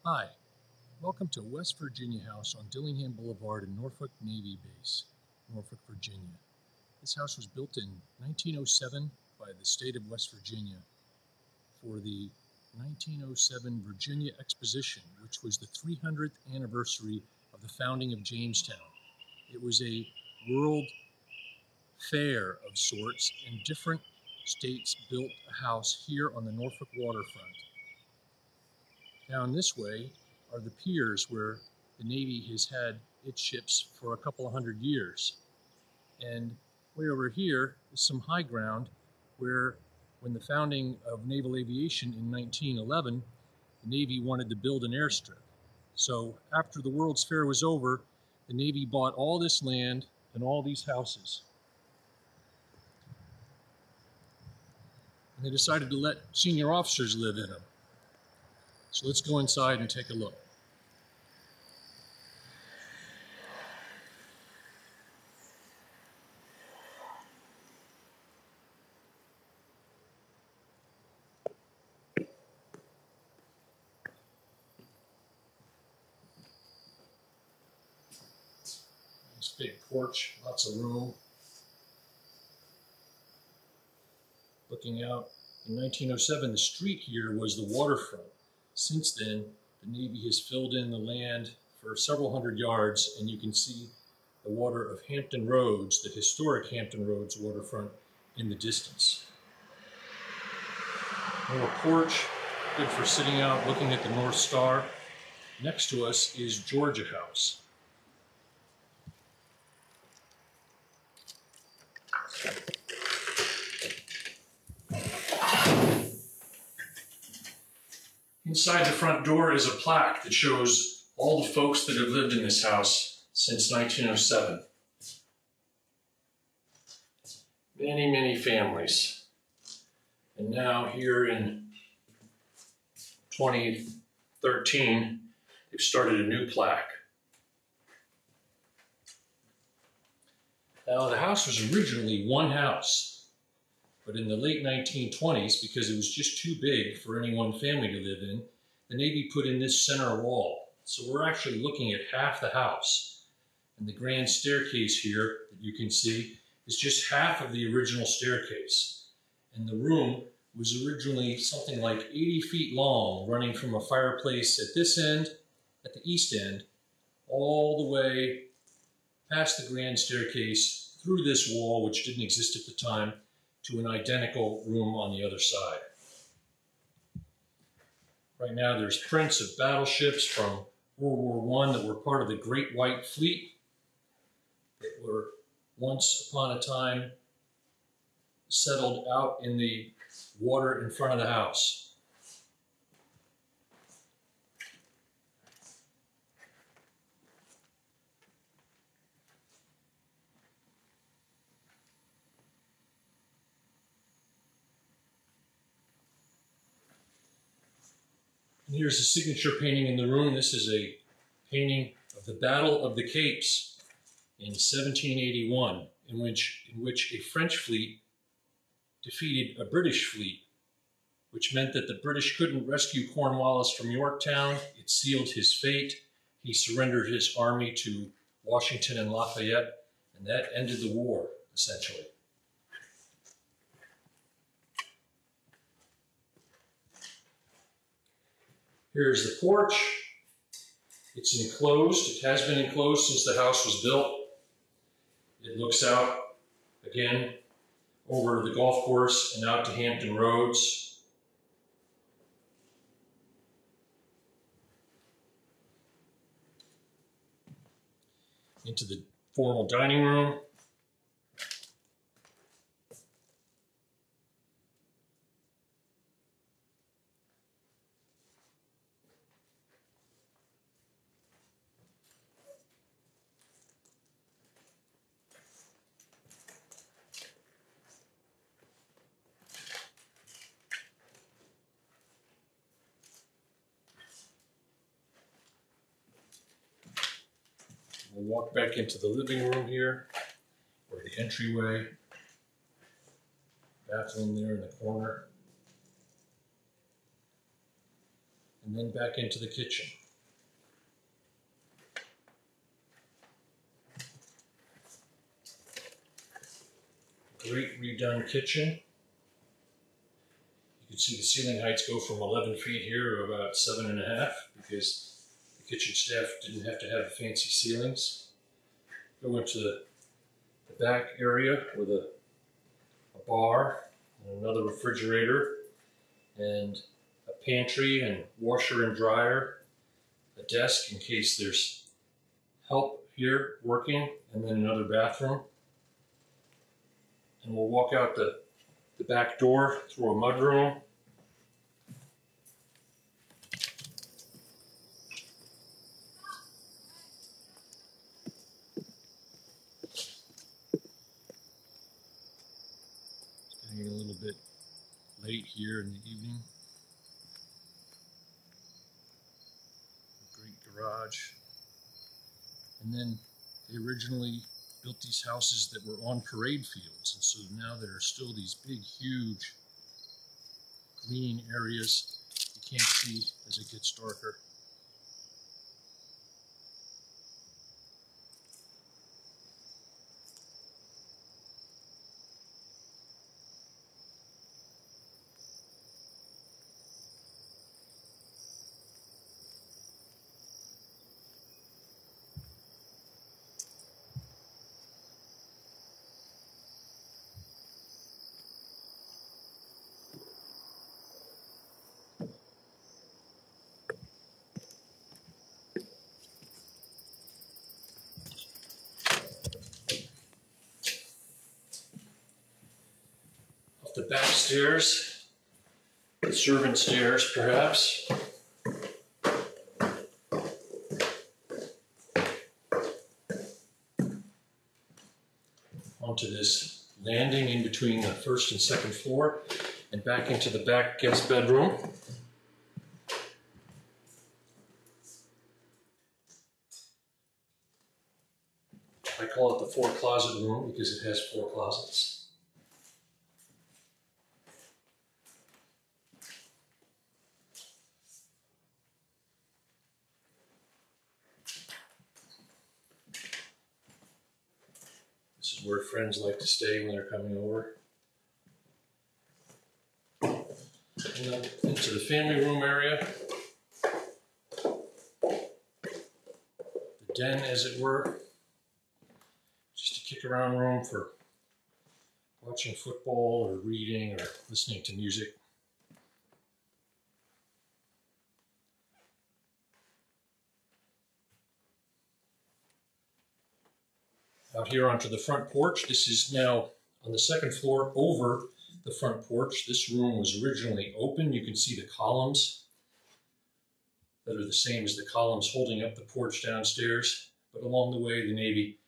Hi, welcome to West Virginia House on Dillingham Boulevard in Norfolk Navy Base, Norfolk, Virginia. This house was built in 1907 by the state of West Virginia for the 1907 Virginia Exposition, which was the 300th anniversary of the founding of Jamestown. It was a world fair of sorts, and different states built a house here on the Norfolk waterfront. Down this way are the piers where the Navy has had its ships for a couple of hundred years. And way over here is some high ground where, when the founding of naval aviation in 1911, the Navy wanted to build an airstrip. So after the World's Fair was over, the Navy bought all this land and all these houses. And they decided to let senior officers live in them. So let's go inside and take a look. Nice big porch, lots of room. Looking out, in 1907, the street here was the waterfront. Since then, the Navy has filled in the land for several hundred yards, and you can see the water of Hampton Roads, the historic Hampton Roads waterfront, in the distance. More porch, good for sitting out looking at the North Star. Next to us is Georgia House. Inside the front door is a plaque that shows all the folks that have lived in this house since 1907. Many, many families. And now here in 2013, they've started a new plaque. Now, the house was originally one house. But in the late 1920s, because it was just too big for any one family to live in, the Navy put in this center wall. So we're actually looking at half the house. And the grand staircase here that you can see is just half of the original staircase. And the room was originally something like 80 feet long, running from a fireplace at this end, at the east end, all the way past the grand staircase, through this wall, which didn't exist at the time, to an identical room on the other side. Right now there's prints of battleships from World War I that were part of the Great White Fleet that were once upon a time settled out in the water in front of the house. And here's a signature painting in the room. This is a painting of the Battle of the Capes in 1781, in which a French fleet defeated a British fleet, which meant that the British couldn't rescue Cornwallis from Yorktown. It sealed his fate. He surrendered his army to Washington and Lafayette, and that ended the war, essentially. Here's the porch. It's enclosed. It has been enclosed since the house was built. It looks out, again, over the golf course and out to Hampton Roads. Into the formal dining room. We'll walk back into the living room here, or the entryway. Bathroom there in the corner. and then back into the kitchen. Great redone kitchen. You can see the ceiling heights go from 11 feet here to about 7.5 because the kitchen staff didn't have to have fancy ceilings. Go into the back area with a bar and another refrigerator and a pantry and washer and dryer, a desk in case there's help here working, and then another bathroom. And we'll walk out the back door through a mudroom. It's getting a little bit late here in the evening. A great garage. And then they originally built these houses that were on parade fields, and so now there are still these big, huge green areas you can't see as it gets darker. The back stairs, the servant stairs perhaps. Onto this landing in between the first and second floor and back into the back guest bedroom. I call it the 4-closet room because it has 4 closets. This is where friends like to stay when they're coming over. And then into the family room area. The den, as it were. Just a kick around room for watching football or reading or listening to music. Out here onto the front porch. This is now on the second floor over the front porch. This room was originally open. You can see the columns that are the same as the columns holding up the porch downstairs. But along the way, the Navy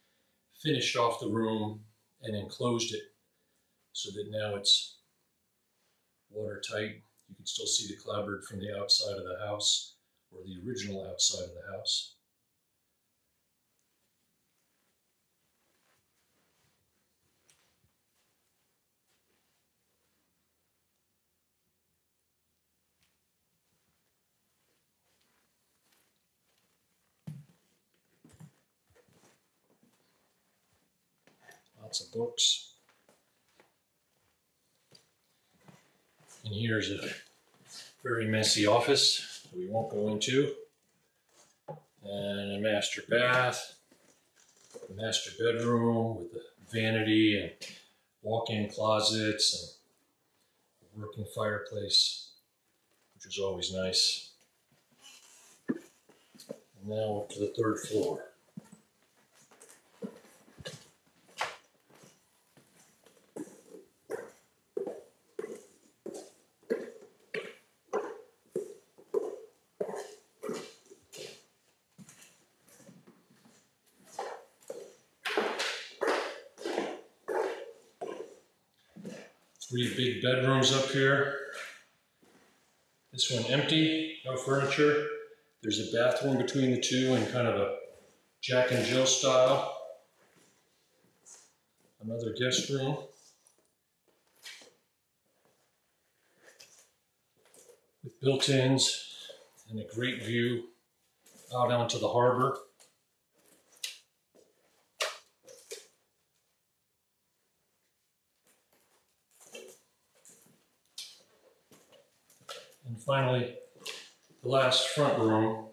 finished off the room and enclosed it so that now it's watertight. You can still see the clapboard from the outside of the house, or the original outside of the house. Lots of books. And here's a very messy office that we won't go into. And a master bath, a master bedroom with a vanity and walk-in closets and a working fireplace, which is always nice. And now up to the third floor. Three big bedrooms up here. This one empty, no furniture. There's a bathroom between the two in kind of a Jack and Jill style. Another guest room. With built-ins and a great view out onto the harbor. And finally, the last front room,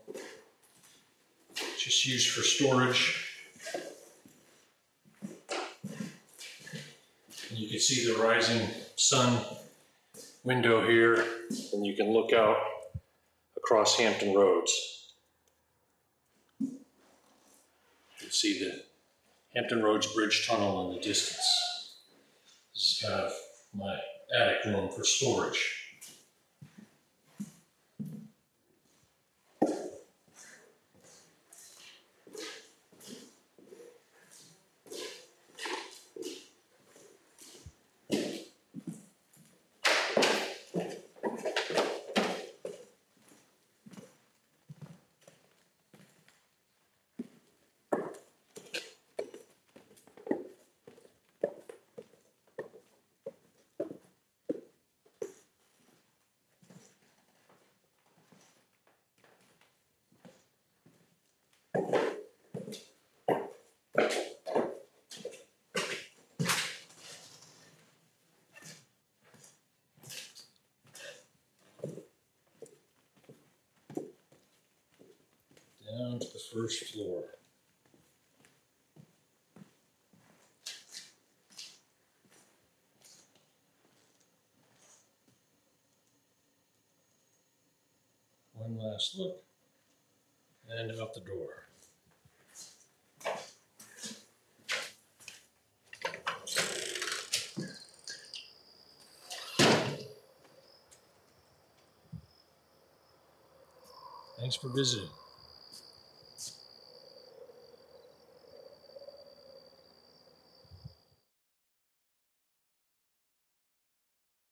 just used for storage. And you can see the rising sun window here, and you can look out across Hampton Roads. You can see the Hampton Roads Bridge Tunnel in the distance. This is kind of my attic room for storage. Down to the first floor. One last look, and out the door. Thanks for visiting.